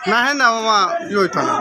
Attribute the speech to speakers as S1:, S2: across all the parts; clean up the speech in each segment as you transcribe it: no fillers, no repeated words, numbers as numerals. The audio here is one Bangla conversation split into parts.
S1: না হ্যাঁ না মামা ই হইতো না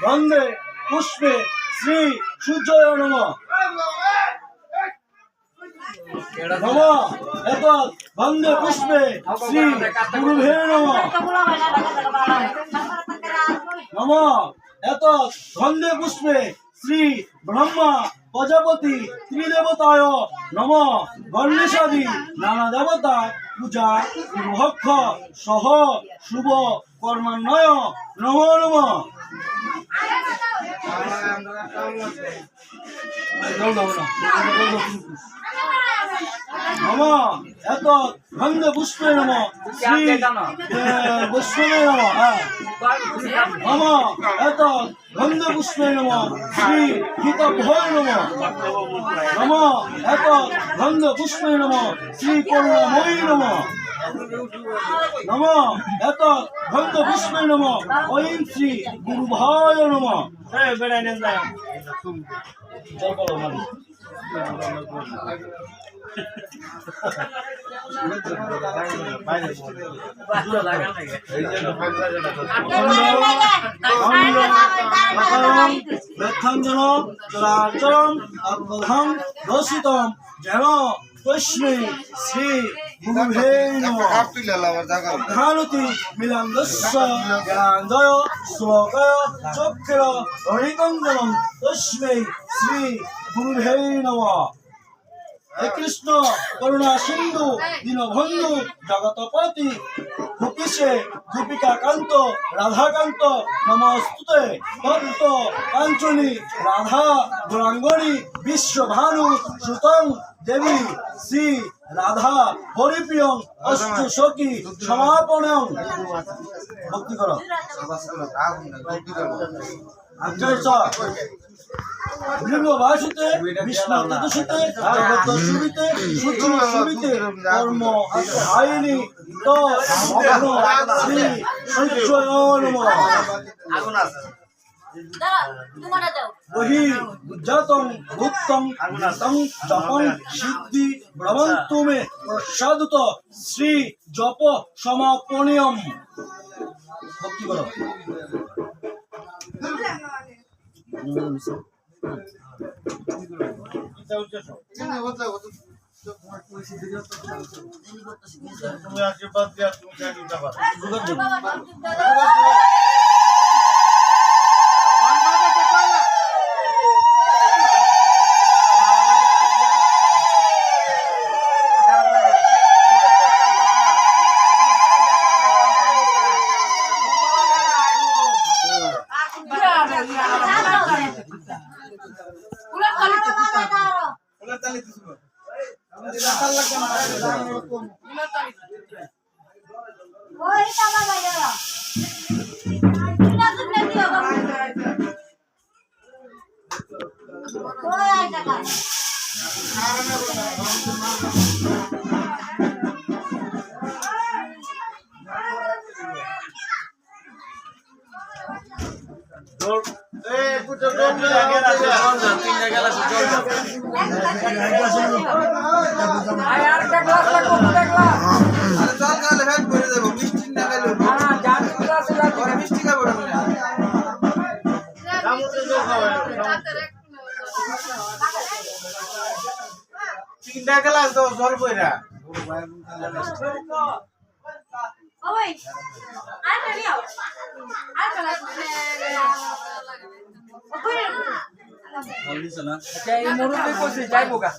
S2: গন্ধে পুষ্পে শ্রী সূর্যয় নমঃ নমঃ এতৎ গন্ধে পুষ্পে শ্রী গুরুভে নমঃ নমঃ এতৎ গন্ধে পুষ্পে শ্রী ব্রহ্মা প্রজাপতি ত্রিদেবতায় নমঃ গণেশাদি নানা দেবতা পূজা ভক্ষ সহ শুভ কর্মান্বয় নমঃ নমঃ নমঃ এতৎ গন্ধে পুষ্পে নমঃ শ্রী পুষ্পে নমঃ নমঃ এতৎ গন্ধে পুষ্পে নমঃ শ্রী হিতভয় নমঃ নমঃ এতৎ গন্ধে পুষ্পে নমঃ শ্রী করুণাময়ী নমঃ নমঃ এতৎ গন্ধে পুষ্পে নমঃ ঐং শ্রী গুরুভায় নমঃ বেড়াই নেন যায় জল বলো মানে ব্যথাঞ্জন চরাচরম অদ্ভুতম দোষিতম যেন তস্मै শ্রী গুরুভে নমঃ ধানতি মিলান্দস্য জ্ঞানদয় শ্লোকয় চক্ষের হরিকন্দনম তস্मै শ্রী গুরুভে নমঃ হে কৃষ্ণ করুণা সিন্ধু দীনবন্ধু জগতপতি গোপীশে গোপিকা কান্ত রাধাকান্ত নমস্তুতে তত্ত কাঞ্চনী রাধা গৌরাঙ্গনী বিশ্বভানু সুতং দেবী শ্রী রাধা হরিপ্রিয়ং অষ্টু সখী সমাপনং ভক্তি কর ভাষিতে বিষ্ণু তদুষিতে জগত সুবিতে সূর্য সুবিতে কর্ম আইনি তো শ্রী সূর্য নমঃ বহি জাতং ভুক্তং তং জপং সিদ্ধি ব্রহ্মন্তু মে প্রসাদুত শ্রী জপ সমাপনীয়ম ভক্তি করো
S3: তুমি আশীর্বাদ দিয়া তুমি দিতে পারো তিনটা গ্লাস দাও জল বইরা
S4: ওই আর নিও আর গ্লাস ওই
S2: বলিস না
S5: এই মুরুব্বি কইছে যাইবো গা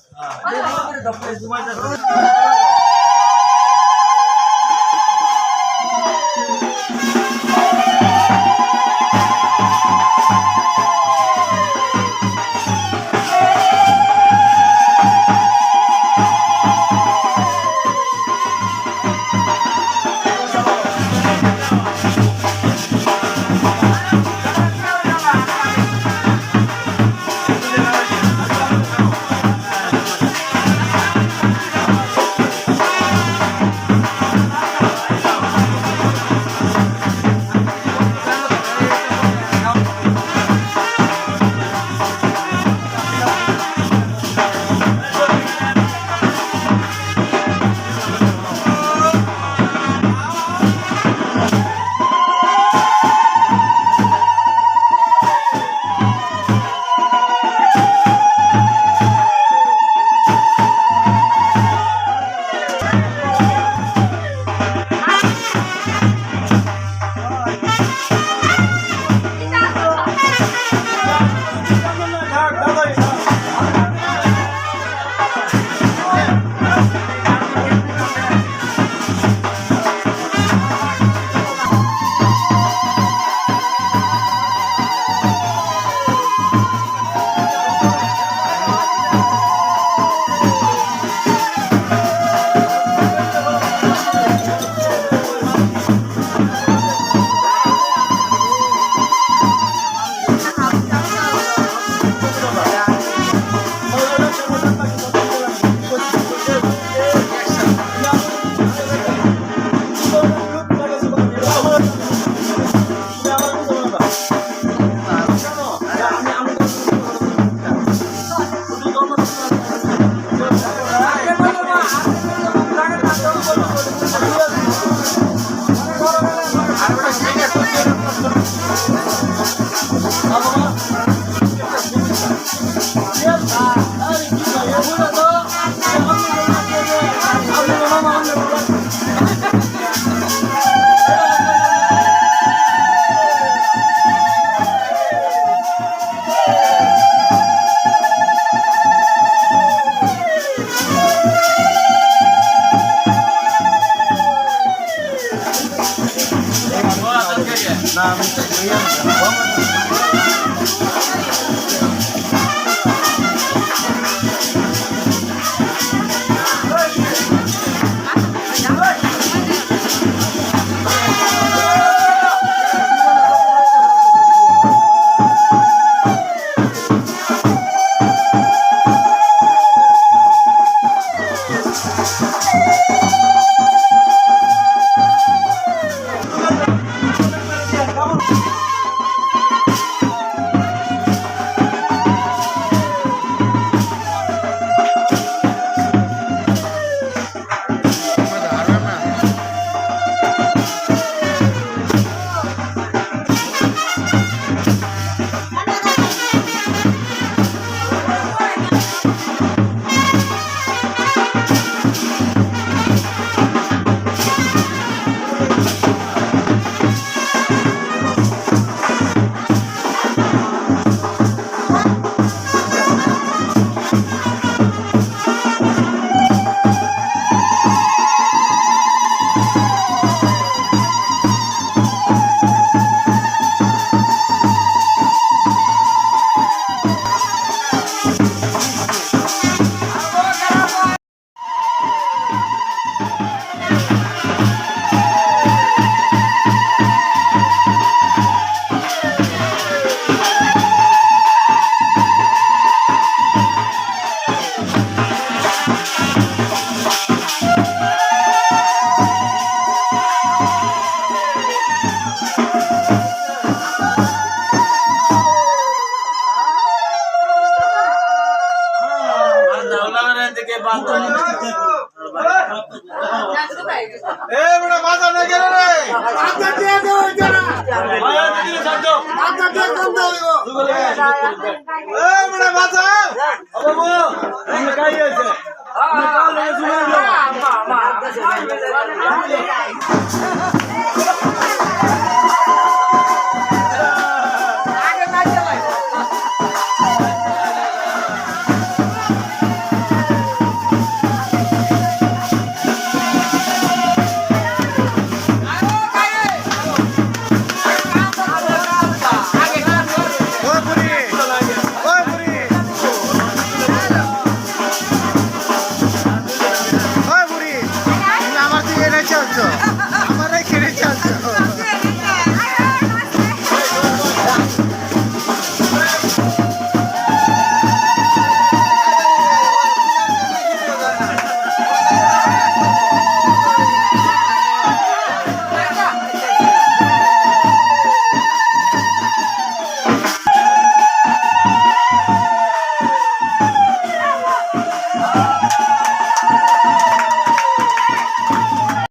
S5: মা